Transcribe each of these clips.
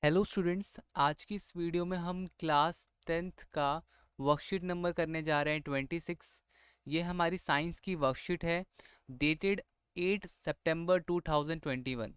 Hello students, आज की इस वीडियो में हम क्लास 10th का वर्कशीट नंबर करने जा रहे हैं 26। ये हमारी साइंस की वर्कशीट है, डेटेड 8 सितंबर 2021।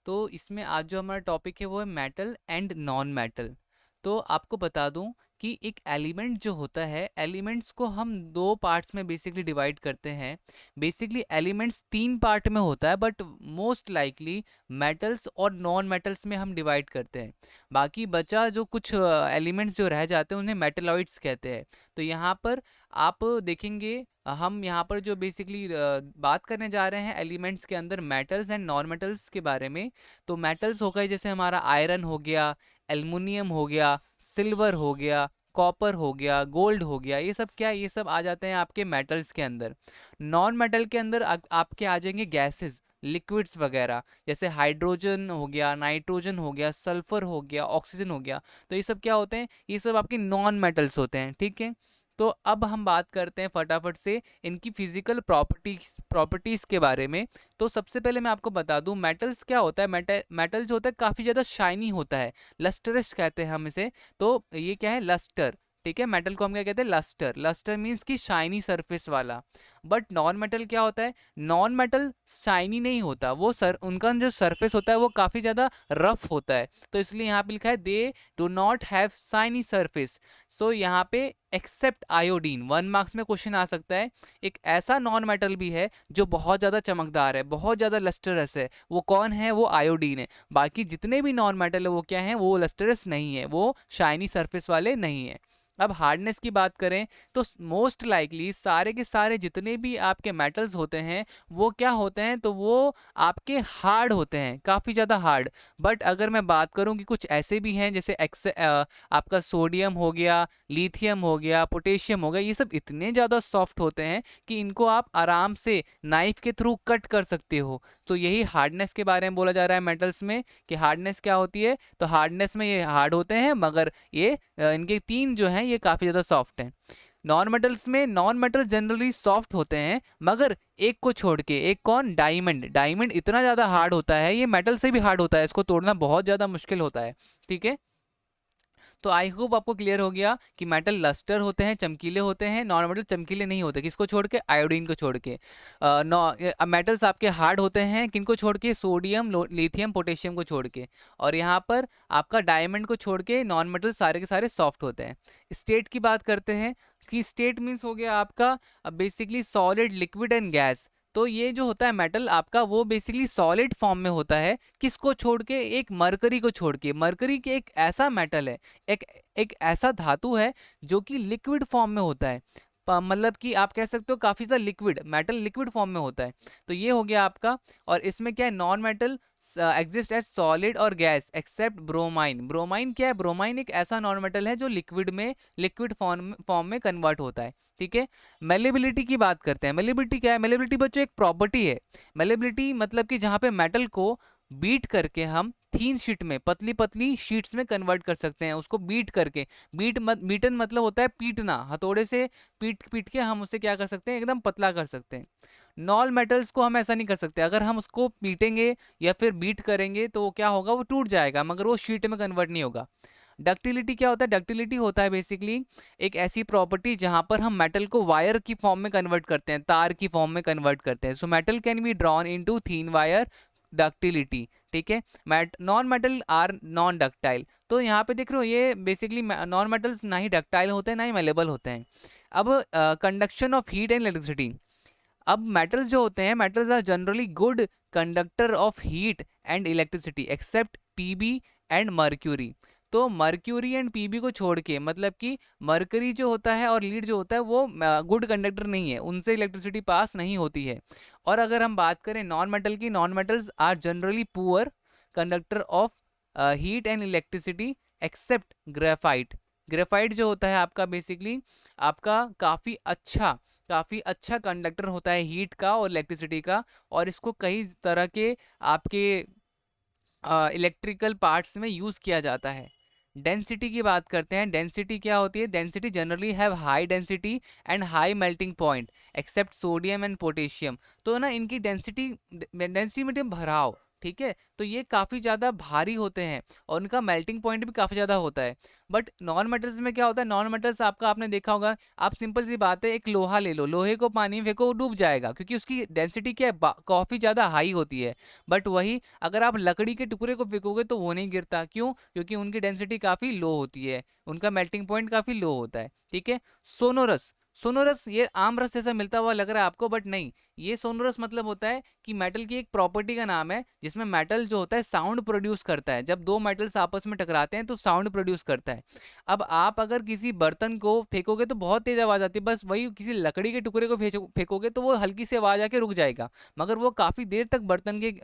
तो इसमें आज जो हमारा टॉपिक है वो है मेटल एंड नॉन मेटल। तो आपको बता दूं कि एक एलिमेंट जो होता है, एलिमेंट्स को हम दो पार्ट्स में बेसिकली डिवाइड करते हैं। बेसिकली एलिमेंट्स तीन पार्ट में होता है, बट मोस्ट लाइकली मेटल्स और नॉन मेटल्स में हम डिवाइड करते हैं। बाकी बचा जो कुछ एलिमेंट्स जो रह जाते हैं उन्हें मेटलॉइड्स कहते हैं। तो यहाँ पर आप देखेंगे, हम यहाँ पर जो बेसिकली बात करने जा रहे हैं एलिमेंट्स के अंदर मेटल्स एंड नॉन मेटल्स के बारे में। तो मेटल्स हो गए जैसे हमारा आयरन हो गया, एल्युमिनियम हो गया, सिल्वर हो गया, कॉपर हो गया, गोल्ड हो गया। ये सब क्या है? ये सब आ जाते हैं आपके मेटल्स के अंदर। नॉन मेटल के अंदर आपके आ जाएंगे गैसेस, लिक्विड्स वगैरह, जैसे हाइड्रोजन हो गया, नाइट्रोजन हो गया, सल्फर हो गया, ऑक्सीजन हो गया। तो ये सब क्या होते हैं? ये सब आपके नॉन मेटल्स होते हैं, ठीक है। तो अब हम बात करते हैं फटाफट से इनकी फिजिकल प्रॉपर्टीज के बारे में। तो सबसे पहले मैं आपको बता दूं मेटल्स क्या होता है। मेटल जो होता है काफ़ी ज़्यादा शाइनी होता है, लस्टरस कहते हैं हम इसे। तो ये क्या है? लस्टर, ठीक है। मेटल को हम क्या कहते हैं? लस्टर। लस्टर मीन्स कि शाइनी सरफेस वाला। बट नॉन मेटल क्या होता है? नॉन मेटल शाइनी नहीं होता, वो उनका जो सरफेस होता है वो काफ़ी ज़्यादा रफ होता है। तो इसलिए यहाँ पे लिखा है they do not have shiny surface. So यहाँ पे एक्सेप्ट आयोडीन, 1 मार्क्स में क्वेश्चन आ सकता है। एक ऐसा नॉन मेटल भी है जो बहुत ज़्यादा चमकदार है, बहुत ज़्यादा लस्टरस है। वो कौन है? वो आयोडीन है। बाकी जितने भी नॉन मेटल है वो क्या है? वो लस्टरस नहीं है, वो शाइनी सरफेस वाले नहीं है। अब हार्डनेस की बात करें तो मोस्ट लाइकली सारे के सारे जितने भी आपके मेटल्स होते हैं वो क्या होते हैं? तो वो आपके हार्ड होते हैं, काफ़ी ज़्यादा हार्ड। बट अगर मैं बात करूं कि कुछ ऐसे भी हैं जैसे आपका सोडियम हो गया, लिथियम हो गया, पोटेशियम हो गया, ये सब इतने ज़्यादा सॉफ्ट होते हैं कि इनको आप आराम से नाइफ के थ्रू कट कर सकते हो। तो यही हार्डनेस के बारे में बोला जा रहा है मेटल्स में कि हार्डनेस क्या होती है। तो हार्डनेस में ये हार्ड होते हैं, मगर ये इनके तीन जो हैं ये काफ़ी ज़्यादा सॉफ्ट हैं। नॉन मेटल्स में नॉन मेटल जनरली सॉफ्ट होते हैं, मगर एक को छोड़ के। एक कौन? डायमंड। डायमंड इतना ज़्यादा हार्ड होता है, ये मेटल से भी हार्ड होता है, इसको तोड़ना बहुत ज़्यादा मुश्किल होता है, ठीक है। तो आई होप आपको क्लियर हो गया कि मेटल लस्टर होते हैं, चमकीले होते हैं, नॉन मेटल चमकीले नहीं होते। किसको छोड़ के? आयोडीन को छोड़ के। मेटल्स आपके हार्ड होते हैं, किनको छोड़ के? सोडियम, लिथियम, पोटेशियम को छोड़ के। और यहाँ पर आपका डायमंड को छोड़ के नॉन मेटल सारे के सारे सॉफ्ट होते हैं। स्टेट की बात करते हैं कि स्टेट मीन्स हो गया आपका basically solid, liquid and gas. तो ये जो होता है मेटल आपका वो बेसिकली सॉलिड फॉर्म में होता है। किसको छोड़ के? एक मरकरी को छोड़ के। मरकरी के एक ऐसा मेटल है, एक एक ऐसा धातु है जो कि लिक्विड फॉर्म में होता है। मतलब कि आप कह सकते हो काफ़ी ज़्यादा लिक्विड, मेटल लिक्विड फॉर्म में होता है। तो ये हो गया आपका। और इसमें क्या है? Non metal exist as solid और गैस एक्सेप्ट ब्रोमाइन। ब्रोमाइन क्या है? ब्रोमाइन एक ऐसा नॉन मेटल है जो लिक्विड फॉर्म में कन्वर्ट होता है, ठीक है। मेलेबिलिटी की बात करते हैं। मेलेबिलिटी क्या है? मेलेबिलिटी बच्चों एक प्रॉपर्टी है। मेलेबिलिटी मतलब कि जहाँ पे मेटल को बीट करके हम थीन शीट में, पतली पतली शीट्स में कन्वर्ट कर सकते हैं, उसको बीट करके। बीटन मतलब होता है पीटना, हथौड़े से पीट पीट के हम उसे क्या कर सकते हैं? एकदम पतला कर सकते हैं। नॉन मेटल्स को हम ऐसा नहीं कर सकते। अगर हम उसको पीटेंगे या फिर बीट करेंगे तो क्या होगा? वो टूट जाएगा, मगर वो शीट में कन्वर्ट नहीं होगा। डक्टिलिटी क्या होता है? डक्टिलिटी होता है बेसिकली एक ऐसी प्रॉपर्टी जहां पर हम मेटल को वायर की फॉर्म में कन्वर्ट करते हैं, तार की फॉर्म में कन्वर्ट करते हैं। So metal can be drawn into thin wire, ductility, ठीक है। Non metal are non ductile. तो यहाँ पे देख रहे हो ये बेसिकली नॉन मेटल्स ना ही डक्टाइल होते हैं ना ही मेलेबल होते हैं। अब conduction of heat and electricity. अब मेटल्स जो होते हैं, metals are generally good conductor of heat and electricity except PB and mercury. तो मर्क्यूरी एंड पीबी को छोड़ के, मतलब कि मरकरी जो होता है और लीड जो होता है वो गुड कंडक्टर नहीं है, उनसे इलेक्ट्रिसिटी पास नहीं होती है। और अगर हम बात करें नॉन मेटल की, non metals are generally poor conductor of heat and electricity except graphite. Graphite जो होता है आपका बेसिकली आपका काफ़ी अच्छा कंडक्टर होता है हीट का और इलेक्ट्रिसिटी का। और इसको कई तरह के आपके इलेक्ट्रिकल पार्ट्स में यूज़ किया जाता है। डेंसिटी की बात करते हैं। डेंसिटी क्या होती है? Density generally have high density and high melting point accept sodium and potassium. तो ना इनकी डेंसिटी, डेंसिटी मतलब भराव, ठीक है, तो ये काफ़ी ज़्यादा भारी होते हैं और उनका मेल्टिंग पॉइंट भी काफ़ी ज़्यादा होता है। बट नॉन मेटल्स में क्या होता है, नॉन मेटल्स आपका आपने देखा होगा, आप सिंपल सी बात है, एक लोहा ले लो, लोहे को पानी में फेंको वो डूब जाएगा क्योंकि उसकी डेंसिटी क्या है, काफ़ी ज़्यादा हाई होती है। बट वही अगर आप लकड़ी के टुकड़े को फेंकोगे तो वो नहीं गिरता, क्यों? क्योंकि उनकी डेंसिटी काफ़ी लो होती है, उनका मेल्टिंग पॉइंट काफ़ी लो होता है। ठीक है, सोनोरस, सोनोरस ये आम रस जैसा मिलता हुआ लग रहा है आपको, बट नहीं, ये सोनोरस मतलब होता है कि मेटल की एक प्रॉपर्टी का नाम है जिसमें मेटल जो होता है साउंड प्रोड्यूस करता है। जब दो मेटल्स आपस में टकराते हैं तो साउंड प्रोड्यूस करता है। अब आप अगर किसी बर्तन को फेंकोगे तो बहुत तेज आवाज आती है, बस वही किसी लकड़ी के टुकड़े को फेंकोगे तो वो हल्की सी आवाज आके रुक जाएगा, मगर वो काफी देर तक बर्तन के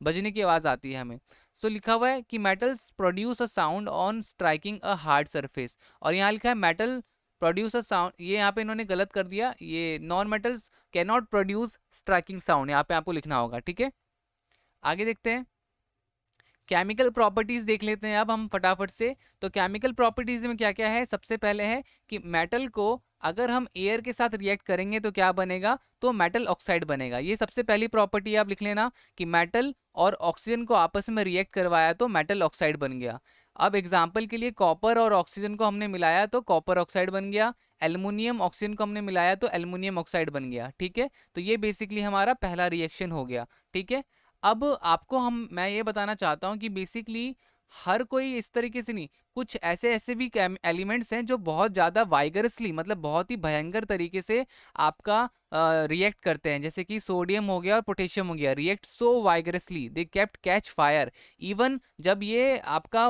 बजने की आवाज आती है हमें। सो लिखा हुआ है कि metals produce a sound on striking a hard surface, और यहाँ लिखा है मेटल प्रोड्यूस अ साउंड, ये यहाँ पे इन्होंने गलत कर दिया, ये non metals can not produce striking sound, यहाँ पे आपको लिखना होगा। ठीक है, आगे देखते हैं, केमिकल प्रॉपर्टीज देख लेते हैं अब हम फटाफट से। तो केमिकल प्रॉपर्टीज में क्या क्या है, सबसे पहले है कि मेटल को अगर हम एयर के साथ रिएक्ट करेंगे तो क्या बनेगा, तो मेटल ऑक्साइड बनेगा। ये सबसे पहली प्रॉपर्टी आप लिख लेना कि मेटल और ऑक्सीजन को आपस में रिएक्ट करवाया तो मेटल ऑक्साइड बन गया। अब एग्जाम्पल के लिए कॉपर और ऑक्सीजन को हमने मिलाया तो कॉपर ऑक्साइड बन गया, एल्युमिनियम ऑक्सीजन को हमने मिलाया तो एल्युमिनियम ऑक्साइड बन गया। ठीक है, तो ये बेसिकली हमारा पहला रिएक्शन हो गया। ठीक है, अब आपको मैं ये बताना चाहता हूँ कि बेसिकली हर कोई इस तरीके से नहीं, कुछ ऐसे ऐसे भी एलिमेंट्स हैं जो बहुत ज़्यादा वाइगरसली, मतलब बहुत ही भयंकर तरीके से आपका रिएक्ट करते हैं, जैसे कि सोडियम हो गया और पोटेशियम हो गया, react so vigorously they kept catch fire. Even जब ये आपका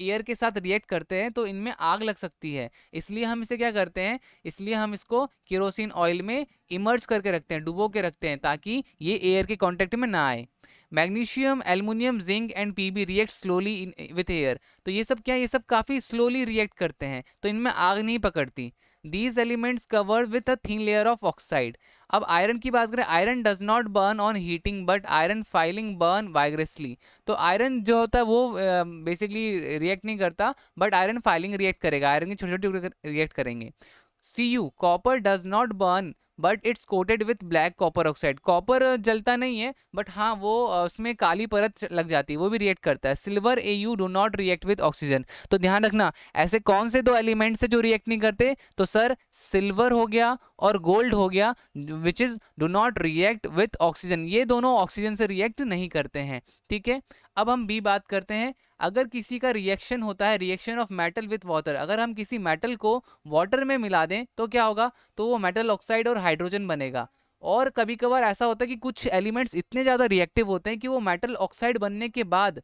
एयर के साथ रिएक्ट करते हैं तो इनमें आग लग सकती है, इसलिए हम इसे क्या करते हैं, इसलिए हम इसको केरोसिन ऑयल में इमर्ज करके रखते हैं, डुबो के रखते हैं, ताकि ये एयर के कांटेक्ट में ना आए। Magnesium, aluminium, zinc and PB react slowly with air, तो ये सब क्या, ये सब काफ़ी स्लोली रिएक्ट करते हैं, तो इनमें आग नहीं पकड़ती। These elements covered with a thin layer of oxide. अब आयरन की बात करें, iron does not burn on heating but iron filing burn vigorously. तो आयरन जो होता है वो बेसिकली रिएक्ट नहीं करता, बट आयरन फाइलिंग रिएक्ट करेगा, आयरन के छोटे छोटे रिएक्ट करेंगे। Cu, copper does not burn but it's coated with black copper oxide, copper जलता नहीं है बट हाँ वो उसमें काली परत लग जाती है, वो भी रिएक्ट करता है। Silver Au do not react with oxygen, तो ध्यान रखना ऐसे कौन से दो एलिमेंट्स है जो रिएक्ट नहीं करते, तो सर सिल्वर हो गया और गोल्ड हो गया, which is do not react with oxygen, ये दोनों ऑक्सीजन से रिएक्ट नहीं करते हैं। ठीक है, अब हम बी बात करते हैं। अगर किसी का रिएक्शन होता है, reaction of metal with water, अगर हम किसी मेटल को वाटर में मिला दें तो क्या होगा, तो वो मेटल ऑक्साइड और हाइड्रोजन बनेगा। और कभी कभार ऐसा होता है कि कुछ एलिमेंट्स इतने ज़्यादा रिएक्टिव होते हैं कि वो मेटल ऑक्साइड बनने के बाद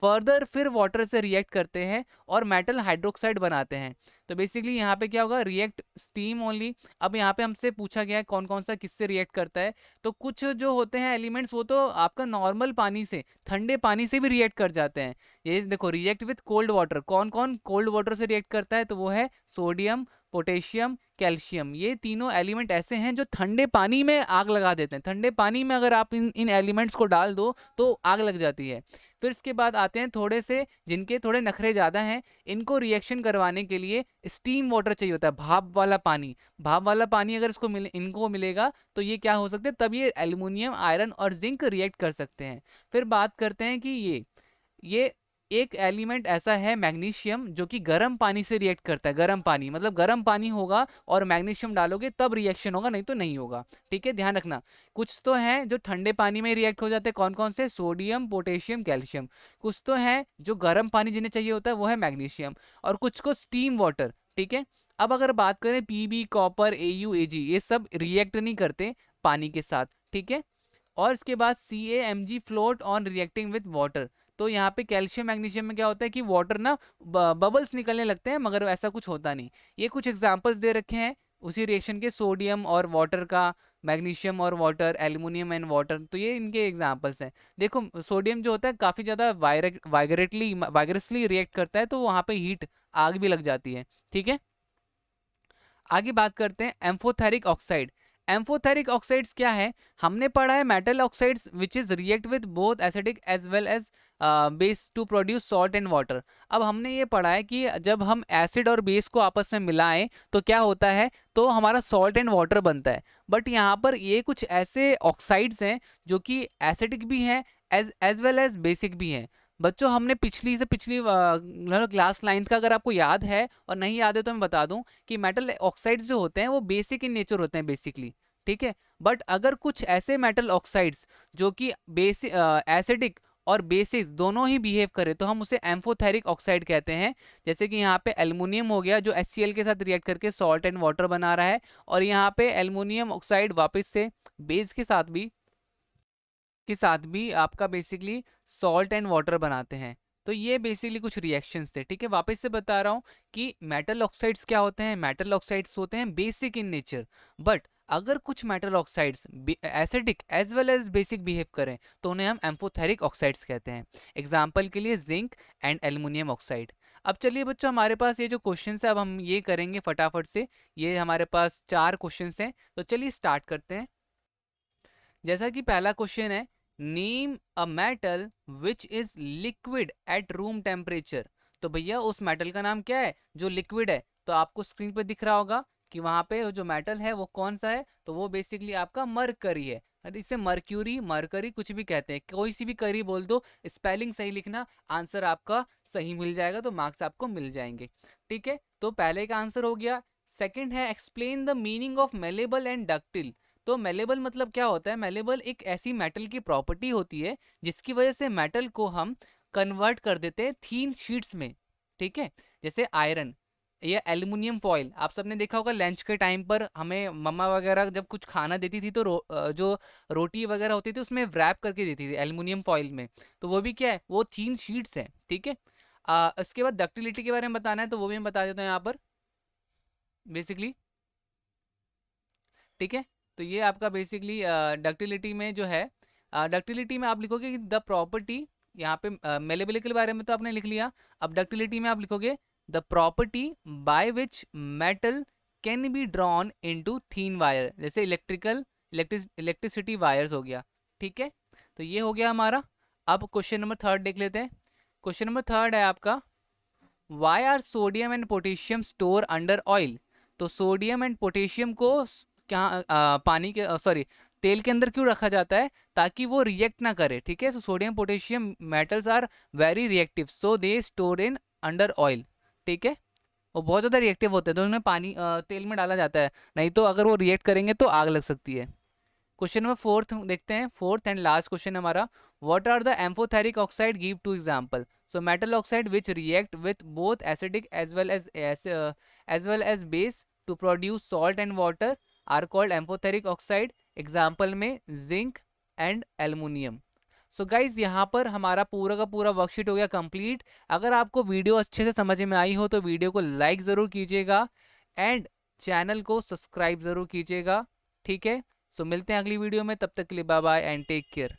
फर्दर फिर वाटर से रिएक्ट करते हैं और मेटल हाइड्रोक्साइड बनाते हैं। तो बेसिकली यहाँ पे क्या होगा, रिएक्ट स्टीम ओनली। अब यहाँ पे हमसे पूछा गया है कौन कौन सा किससे रिएक्ट करता है, तो कुछ जो होते हैं एलिमेंट्स वो तो आपका नॉर्मल पानी से, ठंडे पानी से भी रिएक्ट कर जाते हैं। ये देखो, रिएक्ट विथ कोल्ड वाटर, कौन कौन कोल्ड वाटर से रिएक्ट करता है, तो वो है सोडियम, पोटेशियम, कैल्शियम। ये तीनों एलिमेंट ऐसे हैं जो ठंडे पानी में आग लगा देते हैं, ठंडे पानी में अगर आप इन इन एलिमेंट्स को डाल दो तो आग लग जाती है। फिर इसके बाद आते हैं थोड़े से जिनके थोड़े नखरे ज़्यादा हैं, इनको रिएक्शन करवाने के लिए स्टीम वाटर चाहिए होता है, भाप वाला पानी। भाप वाला पानी अगर इनको मिलेगा तो ये क्या हो सकते हैं, तब ये एल्युमिनियम, आयरन और जिंक रिएक्ट कर सकते हैं। फिर बात करते हैं कि ये एक एलिमेंट ऐसा है मैग्नीशियम, जो कि गर्म पानी से रिएक्ट करता है। गर्म पानी मतलब गर्म पानी होगा और मैग्नीशियम डालोगे तब रिएक्शन होगा, नहीं तो नहीं होगा। ठीक है, ध्यान रखना। कुछ तो हैं जो ठंडे पानी में रिएक्ट हो जाते हैं, कौन कौन से, सोडियम, पोटेशियम, कैल्शियम। कुछ तो हैं जो गर्म पानी जिन्हें चाहिए होता है वो है मैग्नीशियम, और कुछ को स्टीम वाटर। ठीक है, अब अगर बात करें पीबी, कॉपर, Au, Ag, ये सब रिएक्ट नहीं करते पानी के साथ। ठीक है, और इसके बाद CaMg float on reacting with water. तो यहाँ पे कैल्शियम मैग्नीशियम में क्या होता है कि वाटर ना बबल्स निकलने लगते हैं, मगर ऐसा कुछ होता नहीं। ये कुछ एग्जांपल्स दे रखे हैं उसी रिएक्शन के, सोडियम और वाटर का, मैग्नीशियम और वाटर, एल्युमिनियम एंड वाटर, तो ये इनके एग्जांपल्स हैं। देखो सोडियम जो होता है काफ़ी ज़्यादा वाइगरसली रिएक्ट करता है, तो वहाँ पे हीट, आग भी लग जाती है। ठीक है, आगे बात करते हैं एम्फोथेरिक ऑक्साइड। एम्फोथेरिक ऑक्साइड्स क्या है? हमने पढ़ा है metal oxides which is react with both acidic as well as base to produce salt and water. अब हमने ये पढ़ा है कि जब हम एसिड और बेस को आपस में मिलाएं तो क्या होता है, तो हमारा सॉल्ट एंड वाटर बनता है। बट यहाँ पर ये कुछ ऐसे ऑक्साइड्स हैं जो कि एसिडिक भी हैं एज वेल एज बेसिक भी हैं। बच्चों हमने पिछली क्लास 9th का अगर आपको याद है, और नहीं याद है तो मैं बता दूं कि मेटल ऑक्साइड्स जो होते हैं वो बेसिक इन नेचर होते हैं बेसिकली, ठीक है। बट अगर कुछ ऐसे मेटल ऑक्साइड्स जो कि एसिडिक और बेसिक दोनों ही बिहेव करे तो हम उसे एम्फोथेरिक ऑक्साइड कहते हैं। जैसे कि यहाँ पे एल्युमिनियम हो गया जो HCl के साथ रिएक्ट करके सॉल्ट एंड वाटर बना रहा है, और यहाँ पे एल्युमिनियम ऑक्साइड वापस से बेस के साथ भी आपका बेसिकली सॉल्ट एंड वाटर बनाते हैं। तो ये बेसिकली कुछ रिएक्शंस थे, ठीक है। वापस से बता रहा हूँ कि मेटल ऑक्साइड्स क्या होते हैं, मेटल ऑक्साइड्स होते हैं बेसिक इन नेचर, बट अगर कुछ metal oxides acidic as well as basic behave करें तो उन्हें हम एम्फोथेरिक ऑक्साइड्स कहते हैं। एग्जाम्पल के लिए जिंक एंड एल्युमिनियम ऑक्साइड। अब चलिए बच्चों, हमारे पास ये जो क्वेश्चन है अब हम ये करेंगे फटाफट से। ये हमारे पास 4 क्वेश्चन हैं, तो चलिए स्टार्ट करते हैं। जैसा कि पहला क्वेश्चन है, name a metal which is liquid at room temperature. तो भैया उस मेटल का नाम क्या है जो लिक्विड है? तो आपको स्क्रीन पे दिख रहा होगा कि वहां पे जो मेटल है वो कौन सा है, तो वो बेसिकली आपका मरकरी है। इसे मर्क्यूरी, मरकरी कुछ भी कहते हैं, कोई सी भी करी बोल दो, स्पेलिंग सही लिखना, आंसर आपका सही मिल जाएगा, तो मार्क्स आपको मिल जाएंगे, ठीक है। तो पहले का आंसर हो गया। सेकंड है, explain the meaning of malleable and ductile. तो मेलेबल मतलब क्या होता है? मेलेबल एक ऐसी मेटल की प्रॉपर्टी होती है जिसकी वजह से मेटल को हम कन्वर्ट कर देते हैं थीन शीट्स में, ठीक है। जैसे आयरन या एल्युमिनियम फॉइल, आप सबने देखा होगा लंच के टाइम पर हमें मम्मा वगैरह जब कुछ खाना देती थी तो जो रोटी वगैरह होती थी उसमें व्रैप करके देती थी एल्युमिनियम फॉइल में, तो वो भी क्या है, वो थीन शीट्स है, ठीक है। इसके बाद डक्टिलिटी के बारे में बताना है तो वो भी मैं बता देता हूँ यहाँ पर बेसिकली, ठीक है। तो ये आपका बेसिकली डक्टिलिटी में जो है, डक्टिलिटी में आप लिखोगे कि द प्रॉपर्टी, यहाँ पे मेलेबिलिटी के बारे में तो आपने लिख लिया। अब डक्टिलिटी में आप लिखोगे the property by which metal can be drawn into thin wire, जैसे इलेक्ट्रिसिटी वायर्स हो गया, ठीक है। तो ये हो गया हमारा। अब क्वेश्चन नंबर 3 देख लेते हैं। क्वेश्चन नंबर 3 है आपका, why are sodium and potassium store under oil. तो सोडियम एंड पोटेशियम को क्या पानी के सॉरी तेल के अंदर क्यों रखा जाता है? ताकि वो रिएक्ट ना करे, ठीक है। So sodium potassium metals are very reactive, so they store in under oil, ठीक है। वो बहुत ज़्यादा रिएक्टिव होते हैं तो उन्हें पानी तेल में डाला जाता है, नहीं तो अगर वो रिएक्ट करेंगे तो आग लग सकती है। क्वेश्चन नंबर 4 देखते हैं, 4th एंड लास्ट क्वेश्चन हमारा, what are the amphoteric oxide, give 2 example. So metal oxide which react with both acidic as well as base to produce salt and water are called amphoteric oxide. Example में zinc and aluminium. So guys यहाँ पर हमारा पूरा का पूरा worksheet हो गया complete. अगर आपको वीडियो अच्छे से समझ में आई हो तो वीडियो को लाइक ज़रूर कीजिएगा एंड चैनल को सब्सक्राइब ज़रूर कीजिएगा, ठीक है। सो मिलते हैं अगली वीडियो में, तब तक के लिए bye bye and take care.